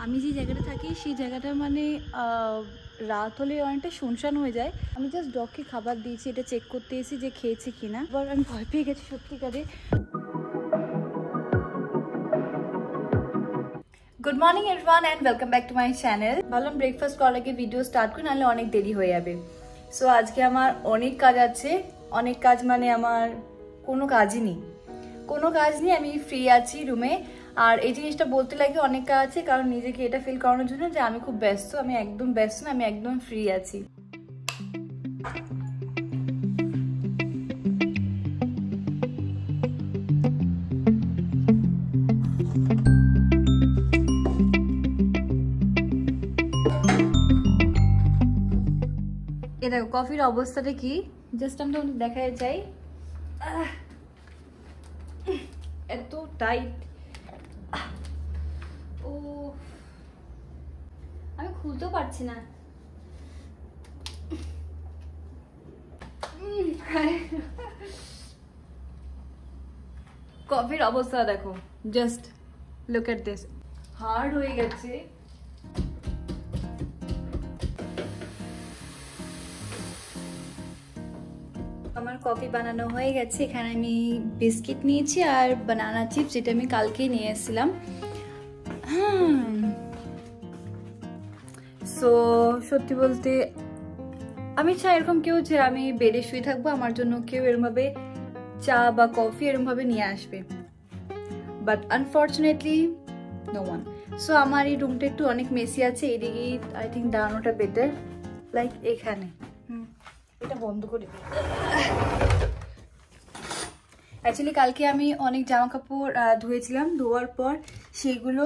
আমি যে জায়গাটা থাকি সেই জায়গাটা মানে রাত হলে অনেকটা শুনশান হয়ে যায়। আমি জাস্ট ডগকে খাবার দিয়েছি, এটা চেক করতে এসেছি যে খেয়েছে কিনা। এবার আমি ভয় পেয়ে গেছি সত্যিকারে। Good morning everyone and welcome back to my channel. ভাবলাম ব্রেকফাস্ট করার আগে ভিডিও স্টার্ট করি, নাহলে অনেক দেরি হয়ে যাবে। সো আজকে আমার অনেক কাজ আছে। অনেক কাজ মানে আমার কোনো কাজই নেই, আমি ফ্রি আছি রুমে। আর এই জিনিসটা বলতে লাগে অনেক কাজ আছে, কারণ নিজেকে এটা ফিল করানোর জন্য যে আমি খুব ব্যস্ত। আমি একদম ব্যস্ত না, আমি একদম ফ্রি আছি। এ দেখো কফির অবস্থাটা কি, জাস্ট আমি তোমাকে দেখাতে চাই। এত টাইট, ও আমি খুলতেও পারছি না। কফির অবস্থা দেখো, just look at this, hard হয়ে গেছে। আমার কফি বানানো হয়ে গেছে। এখানে আমি বিস্কিট নিয়েছি আর বানানা চিপস, যেটা আমি কালকেই নিয়ে এসেছিলাম। সো সত্যি বলতে আমি চাই এরকম কেউ যে আমি বেডে শুয়ে থাকবো, আমার জন্য কেউ এরমভাবে চা বা কফি এরমভাবে নিয়ে আসবে, but unfortunately no one. So আমার এই রুমটা একটু অনেক মেসি আছে, এদিকে আই থিঙ্ক দাঁড়ানোটা বেটার, লাইক এখানে। এটা বন্ধ করে দিই। অ্যাকচুয়ালি কালকে আমি অনেক জামা কাপড় ধুয়েছিলাম, ধোয়ার পর সেগুলো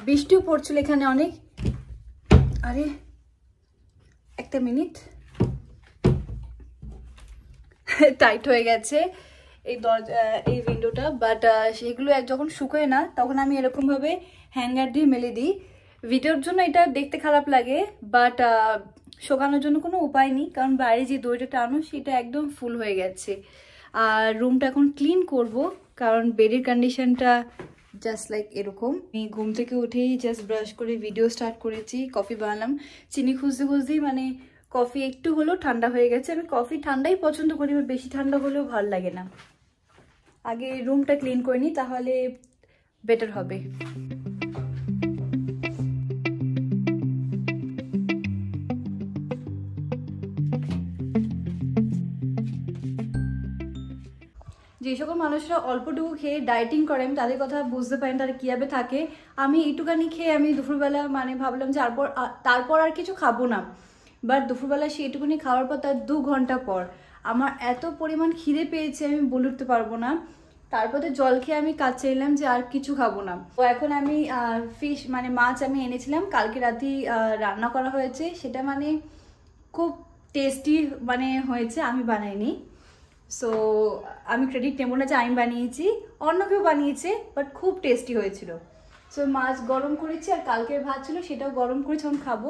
বৃষ্টিও পড়ছিল এখানে অনেক। আরে একটা মিনিট, টাইট হয়ে গেছে এই দরজা, এই উইন্ডোটা। বাট সেগুলো যখন শুকোয় না, তখন আমি এরকমভাবে হ্যাঙ্গার দিয়ে মেলে দিই। ভিডিওর জন্য এটা দেখতে খারাপ লাগে, বাট শোকানোর জন্য কোনো উপায় নেই, কারণ বাইরে যে দড়িটা টানো সেটা একদম ফুল হয়ে গেছে। আর রুমটা এখন ক্লিন করব, কারণ বেডের কন্ডিশনটা জাস্ট লাইক এরকম। আমি ঘুম থেকে উঠেই জাস্ট ব্রাশ করে ভিডিও স্টার্ট করেছি, কফি বানালাম। চিনি খুঁজতে খুঁজতেই মানে কফি একটু হলেও ঠান্ডা হয়ে গেছে। আমি কফি ঠান্ডাই পছন্দ করি, বেশি ঠান্ডা হলেও ভালো লাগে না। আগে রুমটা ক্লিন করে নিই, তাহলে বেটার হবে। যে সকল মানুষরা অল্পটুকু খেয়ে ডায়েটিং করেন, তাদের কথা বুঝতে পারেন তারা কীভাবে থাকে। আমি এইটুকানি খেয়ে আমি দুপুরবেলা মানে ভাবলাম যে তারপর আর কিছু খাবো না, বাট দুপুরবেলা সেইটুকুনি খাওয়ার পর তার 2 ঘন্টা পর আমার এত পরিমাণ খিদে পেয়েছে আমি বলে উঠতে পারবো না। তারপরে জল খেয়ে আমি কাজ চাইলাম যে আর কিছু খাবো না। তো এখন আমি ফিশ মানে মাছ আমি এনেছিলাম, কালকে রাতেই রান্না করা হয়েছে। সেটা মানে খুব টেস্টি মানে হয়েছে, আমি বানাইনি। সো আমি ক্রেডিট নেব না যে আমি বানিয়েছি, অন্য কেউ বানিয়েছে, বাট খুব টেস্টি হয়েছিল। সো মাছ গরম করেছি, আর কালকের ভাত ছিল সেটাও গরম করেছি, এখন খাবো।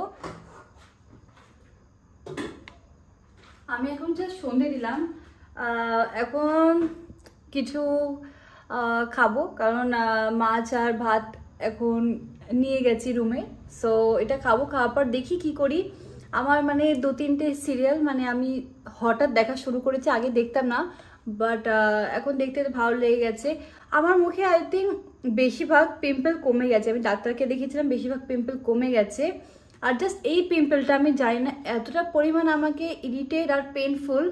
আমি এখন জাস্ট সন্ধে দিলাম, এখন কিছু খাবো, কারণ মাছ আর ভাত এখন নিয়ে গেছি রুমে। সো এটা খাবো, খাওয়ার পর দেখি কি করি। আমার মানে 2-3টে সিরিয়াল মানে আমি হঠাৎ দেখা শুরু করেছি, আগে দেখতাম না, বাট এখন দেখতে ভালো লেগে গেছে। আমার মুখে আই থিঙ্ক বেশিরভাগ পিম্পল কমে গেছে, আমি ডাক্তারকে দেখিয়েছিলাম, বেশিরভাগ পিম্পল কমে গেছে। আর জাস্ট এই পিম্পলটা আমি জানি না এতটা পরিমাণ আমাকে ইরিটেট আর পেনফুল।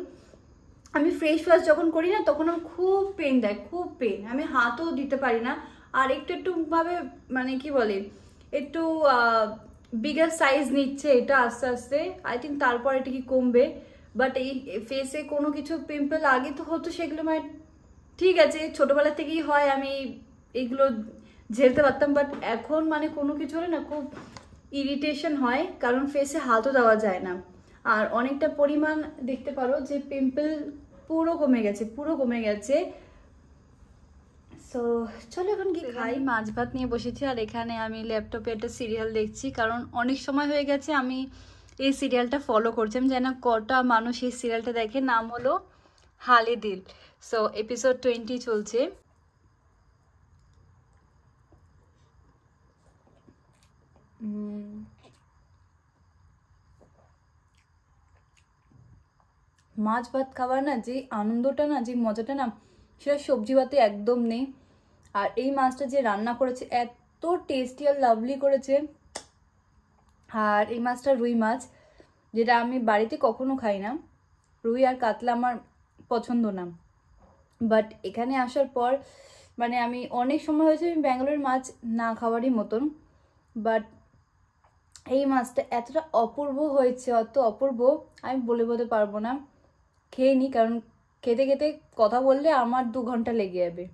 আমি ফ্রেশ ওয়াশ যখন করি না, তখন আমার খুব পেন দেয়, খুব পেন, আমি হাতও দিতে পারি না। আর একটু ভাবে মানে কি বলে, একটু বিগার সাইজ নিচ্ছে এটা আস্তে আস্তে, আই থিঙ্ক তারপর এটা কি কমবে। বাট এই ফেসে কোনো কিছু পিম্পল আগে তো হতো, সেগুলো মানে ঠিক আছে ছোটোবেলা থেকেই হয়, আমি এইগুলো ঝেলতে পারতাম। বাট এখন মানে কোনো কিছু হলে না খুব ইরিটেশন হয়, কারণ ফেসে হাতও দেওয়া যায় না। আর অনেকটা পরিমাণ দেখতে পারো যে পিম্পল পুরো কমে গেছে, পুরো কমে গেছে। সো চলো এখন কি খাই। মাছ ভাত নিয়ে বসেছি, আর এখানে আমি ল্যাপটপে একটা সিরিয়াল দেখছি, কারণ অনেক সময় হয়ে গেছে আমি এই সিরিয়ালটা ফলো করছি। আমি জানি না কটা মানুষ এই সিরিয়ালটা দেখে, নাম হলো হালে দিল। সো এপিসোড 20 চলছে। মাছ ভাত খাবার না যে আনন্দটা না, যে মজাটা না, সেটা সবজি ভাতে একদম নেই। আর এই মাছটা যে রান্না করেছে এত টেস্টি আর লাভলি করেছে। আর এই মাছটা রুই মাছ, যেটা আমি বাড়িতে কখনো খাই না। রুই আর কাতলা আমার পছন্দ না, বাট এখানে আসার পর মানে আমি অনেক সময় হয়েছে আমি ব্যাঙ্গালোরের মাছ না খাওয়ারই মতন, বাট এই মাছটা এতটা অপূর্ব হয়েছে, অত অপূর্ব আমি বলে বলতে পারবো না। খেয়ে নি, কারণ খেতে খেতে কথা বললে আমার 2 ঘন্টা লেগে যাবে।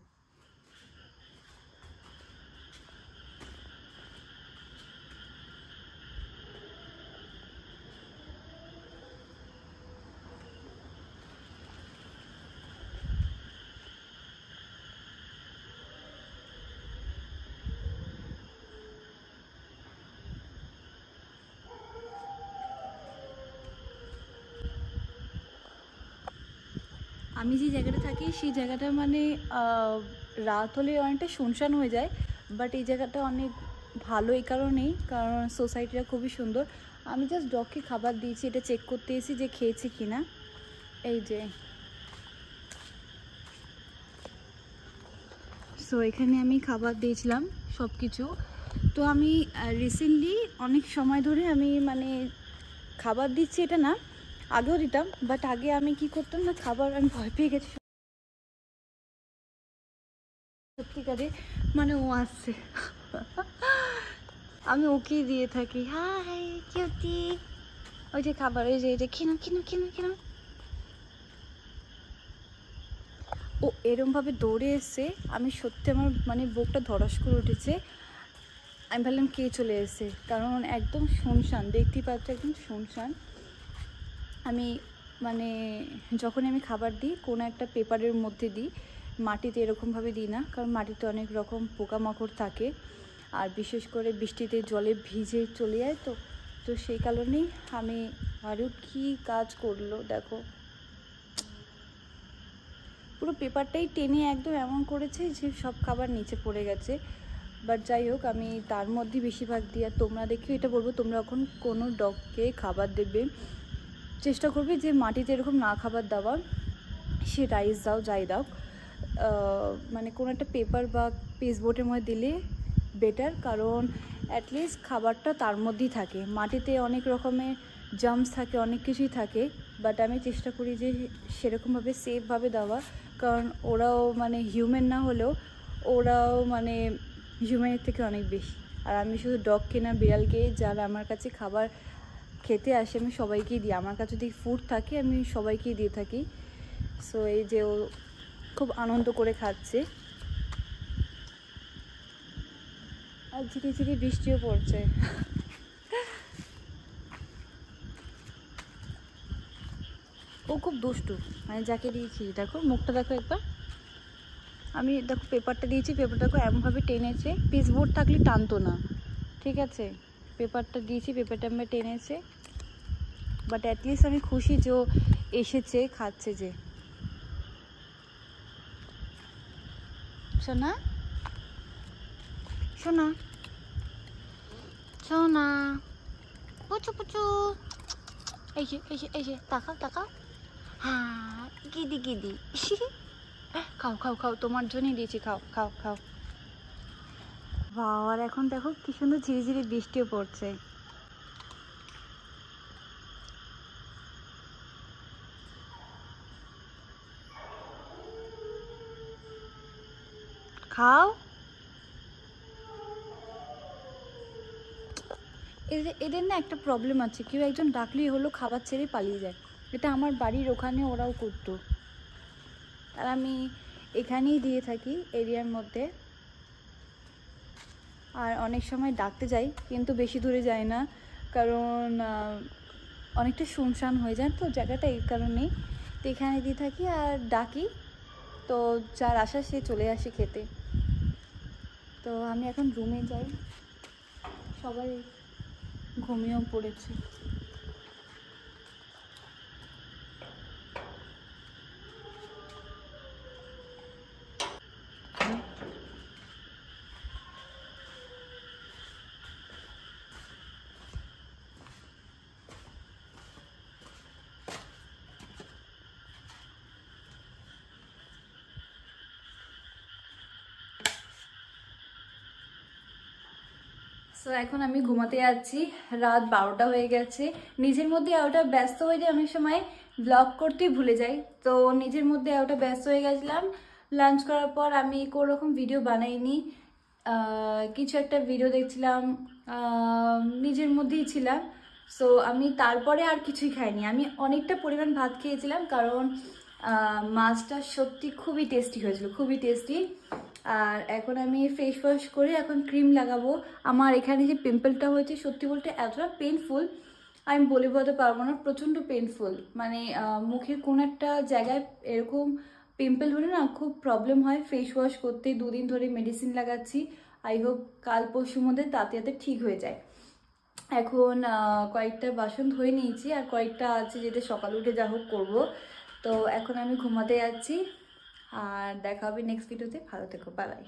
আমি যে জায়গাটা থাকি সেই জায়গাটা মানে রাত হলে অনেকটা শুনশান হয়ে যায়, বাট এই জায়গাটা অনেক ভালো এই কারণেই, কারণ সোসাইটিটা খুবই সুন্দর। আমি জাস্ট ডগকে খাবার দিয়েছি, এটা চেক করতে এসেছি যে খেয়েছে কিনা। এই যে সো এখানে আমি খাবার দিয়েছিলাম সব কিছু। তো আমি রিসেন্টলি অনেক সময় ধরে আমি মানে খাবার দিচ্ছি, এটা না আগেও দিতাম, বাট আগে আমি কি করতাম না, খাবার আমি ভয় পেয়ে গেছি সত্যিকারে। মানে ও আসছে, আমি ওকেই দিয়ে থাকি, হাই কিউটি, ওই যে খাবার, ওই যে কিনো কিনো কিনো কিনো। ও এরমভাবে দৌড়ে এসছে, আমি সত্যি আমার মানে বুকটা ধড়াস করে উঠেছে। আমি ভাবলাম কে চলে এসেছে, কারণ একদম শুনশান, দেখতেই পাচ্ছ একদম শুনশান। আমি মানে যখন আমি খাবার দিই কোনো একটা পেপারের মধ্যে দিই, মাটিতে এরকমভাবে দিই না, কারণ মাটিতে অনেক রকম পোকামাকড় থাকে, আর বিশেষ করে বৃষ্টিতে জলে ভিজে চলে যায়। তো তো সেই কারণেই আমি, আরও কি কাজ করলো দেখো, পুরো পেপারটাই টেনে একদম এমন করেছে যে সব খাবার নিচে পড়ে গেছে। বাট যাই হোক, আমি তার মধ্যে বেশিরভাগ দিই। আর তোমরা দেখে এটা বলবো, তোমরা যখন কোনো ডগকে খাবার দেবে চেষ্টা করবে যে মাটিতে এরকম না খাবার দেওয়া, সে রাইস দাও যাই দাও, মানে কোনো একটা পেপার বা পেস্টবোর্ডের মধ্যে দিলে বেটার, কারণ অ্যাটলিস্ট খাবারটা তার মধ্যেই থাকে। মাটিতে অনেক রকমের জার্মস থাকে, অনেক কিছুই থাকে, বাট আমি চেষ্টা করি যে সেরকমভাবে সেফভাবে দেওয়া, কারণ ওরাও মানে হিউম্যান না হলেও ওরাও মানে হিউম্যানের থেকে অনেক বেশি। আর আমি শুধু ডগকে না, বিড়ালকে, যারা আমার কাছে খাবার খেতে আসে আমি সবাইকেই দিই। আমার কাছে যদি ফুড থাকে আমি সবাইকেই দিয়ে থাকি। সো এই যে ও খুব আনন্দ করে খাচ্ছে, আর ঝিরি ঝিরি বৃষ্টিও পড়ছে। ও খুব দুষ্টু, মানে যাকে দিয়েছি, দেখো মুখটা দেখো একবার, আমি দেখো পেপারটা দিয়েছি, পেপারটা দেখো এমনভাবে টেনেছে, পিসবোর্ড থাকলে টানতো না, ঠিক আছে, পেপারটা দিয়েছি, পেপারটা আমি টেনেছে। বাট অ্যাটলিস্ট আমি খুশি যে ও এসেছে, খাচ্ছে যে। সোনা সোনা সোনা, পুচু পুচু, এই যে এই যে এই যে, তাকাও তাকাও, হ্যাঁ গিদি গিদি। খাও খাও খাও, তোমার জন্যই দিয়েছি, খাও খাও খাও। বাহ, আর এখন দেখো কি সুন্দর ঝিরি ঝিরি বৃষ্টিও পড়ছে। খাও। এদের এদের না একটা প্রবলেম আছে, কেউ একজন ডাকলেই হলো খাবার ছেড়ে পালিয়ে যায়। এটা আমার বাড়ির ওখানে ওরাও করতো, আর আমি এখানেই দিয়ে থাকি এরিয়ার মধ্যে। আর অনেক সময় ডাকতে যাই, কিন্তু বেশি দূরে যাই না, কারণ অনেকটা শুনশান হয়ে যায় তো জায়গাটা, এই কারণেই। তো এখানে দিয়ে থাকি আর ডাকি, তো যার আশা সে চলে আসে খেতে। তো আমি এখন রুমে যাই, সবাই ঘুমিয়েও পড়েছে। সো এখন আমি ঘুমাতে যাচ্ছি, রাত 12টা হয়ে গেছে। নিজের মধ্যে এতটা ব্যস্ত হয়ে যায়, অনেক সময় ব্লগ করতেই ভুলে যাই। তো নিজের মধ্যে এতটা ব্যস্ত হয়ে গেছিলাম। লাঞ্চ করার পর আমি কোনো রকম ভিডিও বানাইনি, কিছু একটা ভিডিও দেখছিলাম, নিজের মধ্যেই ছিলাম। সো আমি তারপরে আর কিছুই খাইনি। আমি অনেকটা পরিমাণ ভাত খেয়েছিলাম, কারণ মাছটা সত্যি খুবই টেস্টি হয়েছিল, খুবই টেস্টি। আর এখন আমি ফেস ওয়াশ করে এখন ক্রিম লাগাবো। আমার এখানে যে পিম্পলটা হয়েছে, সত্যি বলতে এতটা পেনফুল আমি বলে বলতে পারবো না, প্রচণ্ড পেনফুল। মানে মুখের কোন একটা জায়গায় এরকম পিম্পল হলে না খুব প্রবলেম হয়। ফেস ওয়াশ করতে 2 দিন ধরে মেডিসিন লাগাচ্ছি। আই হোপ কাল পরশুর মধ্যে তাতে ঠিক হয়ে যায়। এখন কয়েকটা বাসন ধুয়ে নিয়েছি, আর কয়েকটা আছে যেটা সকালে উঠে যা হোক করবো। তো এখন আমি ঘুমাতে যাচ্ছি, আর দেখা হবে নেক্সট ভিডিওতে। ভালো থেকো, বাই বাই।